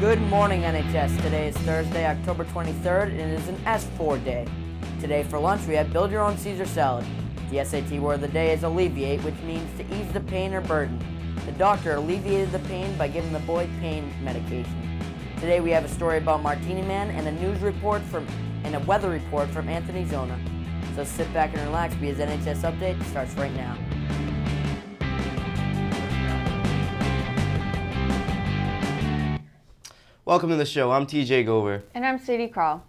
Good morning, NHS. Today is Thursday, October 23rd, and it is an S4 day. Today for lunch, we have build your own Caesar salad. The SAT word of the day is alleviate, which means to ease the pain or burden. The doctor alleviated the pain by giving the boy pain medication. Today we have a story about Martini Man and a weather report from Anthony Zona. So sit back and relax because NHS-Update starts right now. Welcome to the show. I'm TJ Gover. And I'm Sadie Krall.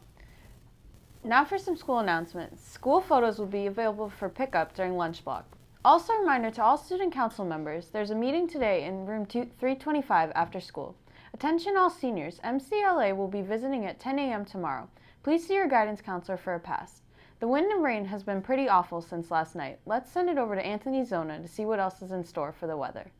Now for some school announcements. School photos will be available for pickup during lunch block. Also a reminder to all student council members, there's a meeting today in room 325 after school. Attention all seniors, MCLA will be visiting at 10 a.m. tomorrow. Please see your guidance counselor for a pass. The wind and rain has been pretty awful since last night. Let's send it over to Anthony Zona to see what else is in store for the weather.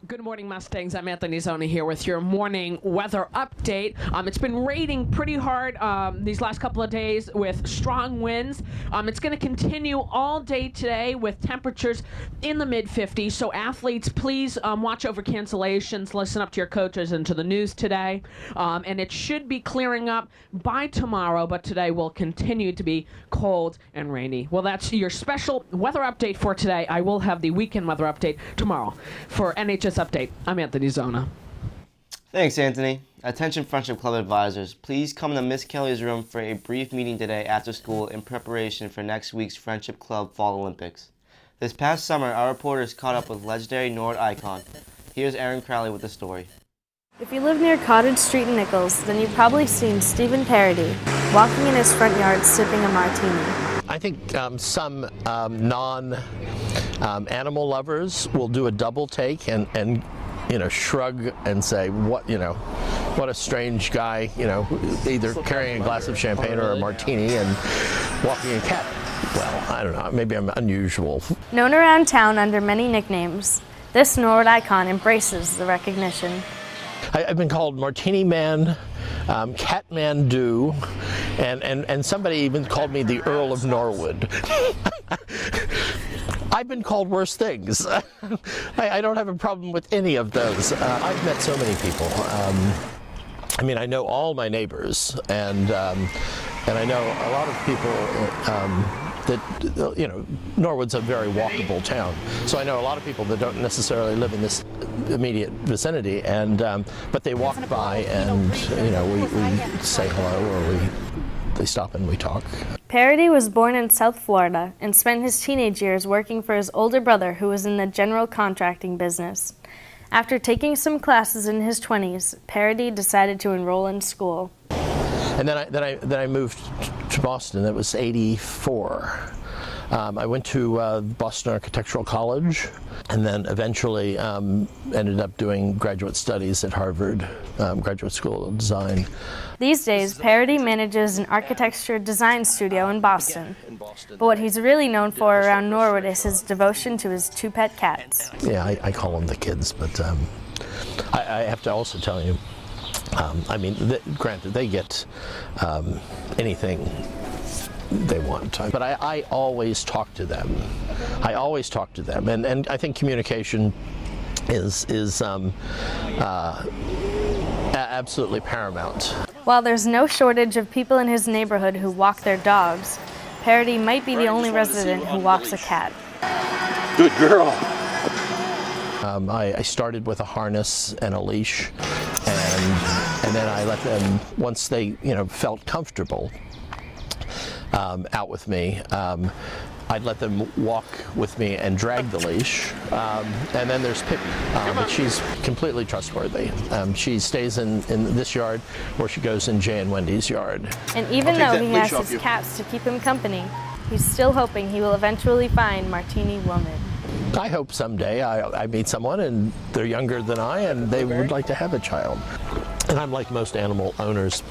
Good morning, Mustangs. I'm Anthony Zona here with your morning weather update. It's been raining pretty hard these last couple of days with strong winds. It's going to continue all day today with temperatures in the mid-50s. So athletes, please watch over cancellations. Listen up to your coaches and to the news today. And it should be clearing up by tomorrow, but today will continue to be cold and rainy. Well, that's your special weather update for today. I will have the weekend weather update tomorrow. For NHS-Update, I'm Anthony Zona. Thanks, Anthony. Attention Friendship Club advisors, please come to Miss Kelly's room for a brief meeting today after school in preparation for next week's Friendship Club Fall Olympics. This past summer, our reporters caught up with legendary NORD icon. Here's Aaron Crowley with the story. If you live near Cottage Street in Nichols, then you've probably seen Stephen Parody walking in his front yard sipping a martini. I think some non-animal lovers will do a double take and shrug and say, what a strange guy, either carrying a glass of champagne or a martini and walking a cat. Well, I don't know, maybe I'm unusual. Known around town under many nicknames, this NORD icon embraces the recognition. I've been called Martini Man, Catman Do, and somebody even called me the Earl of Norwood. I've been called worse things. I don't have a problem with any of those. I've met so many people. I know all my neighbors, and I know a lot of people that, Norwood's a very walkable town. So I know a lot of people that don't necessarily live in this immediate vicinity, and but they walk by and, we say hello or they stop and we talk. Parody was born in South Florida and spent his teenage years working for his older brother who was in the general contracting business. After taking some classes in his 20s, Parody decided to enroll in school. And then I moved to Boston. That was '84. I went to Boston Architectural College, and then eventually ended up doing graduate studies at Harvard Graduate School of Design. These days, Parody manages an architecture design studio in Boston. But what he's really known for around Norwood is his devotion to his two pet cats. Yeah, I call them the kids, but I have to also tell you, granted, they get anything they want, but I always talk to them. And I think communication is absolutely paramount. While there's no shortage of people in his neighborhood who walk their dogs, Parody might be the only resident who walks a cat. Good girl. I started with a harness and a leash, and then I let them, once they felt comfortable out with me, I'd let them walk with me and drag the leash. And then there's Pippi, but she's completely trustworthy. She stays in this yard, or she goes in Jay and Wendy's yard. And even though he has his cats to keep him company, he's still hoping he will eventually find Martini Woman. I hope someday I meet someone and they're younger than I and they would like to have a child. And I'm like most animal owners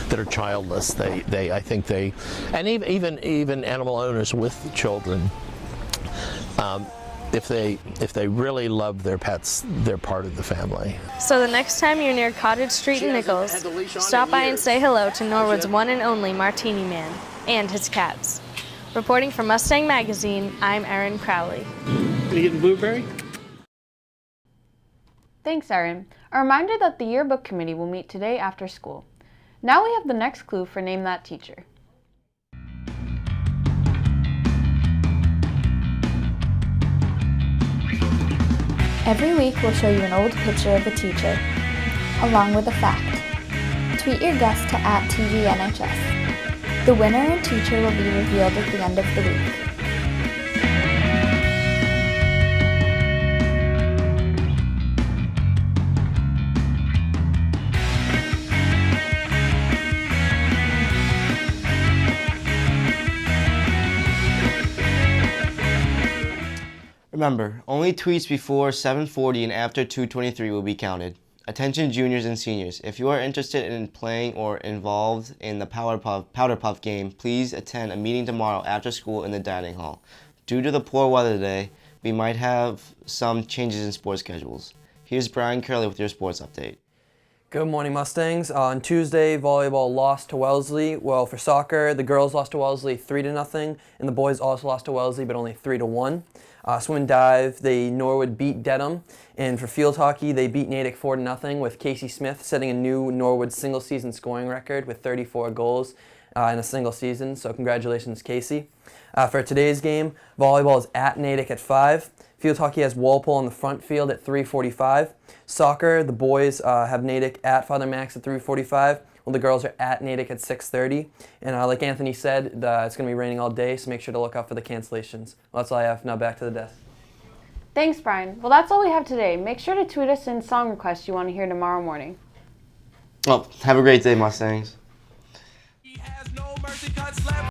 that are childless. I think and even animal owners with children, if they really love their pets, they're part of the family. So the next time you're near Cottage Street in Nichols, stop by and say hello to Norwood's one and only Martini Man and his cats. Reporting for Mustang Magazine, I'm Erin Crowley. Gonna get a blueberry? Thanks, Erin. A reminder that the yearbook committee will meet today after school. Now we have the next clue for Name That Teacher. Every week we'll show you an old picture of a teacher, along with a fact. Tweet your guess to @TVNHS. The winner and teacher will be revealed at the end of the week. Remember, only tweets before 7:40 and after 2:23 will be counted. Attention juniors and seniors, if you are interested in playing or involved in the Powder Puff game, please attend a meeting tomorrow after school in the dining hall. Due to the poor weather today, we might have some changes in sports schedules. Here's Brian Curley with your sports update. Good morning, Mustangs. On Tuesday, volleyball lost to Wellesley. Well, for soccer, the girls lost to Wellesley 3-0, and the boys also lost to Wellesley, but only 3-1. Swim and dive, Norwood beat Dedham, and for field hockey, they beat Natick 4-0, with Casey Smith setting a new Norwood single-season scoring record with 34 goals in a single season. So congratulations, Casey. For today's game, volleyball is at Natick at 5. Field hockey has Walpole on the front field at 3:45. Soccer, the boys have Natick at Father Max at 3:45. Well, the girls are at Natick at 6:30. And like Anthony said, it's going to be raining all day, so make sure to look out for the cancellations. Well, that's all I have. Now back to the desk. Thanks, Brian. Well, that's all we have today. Make sure to tweet us in song requests you want to hear tomorrow morning. Well, have a great day, Mustangs. He has no mercy, cuts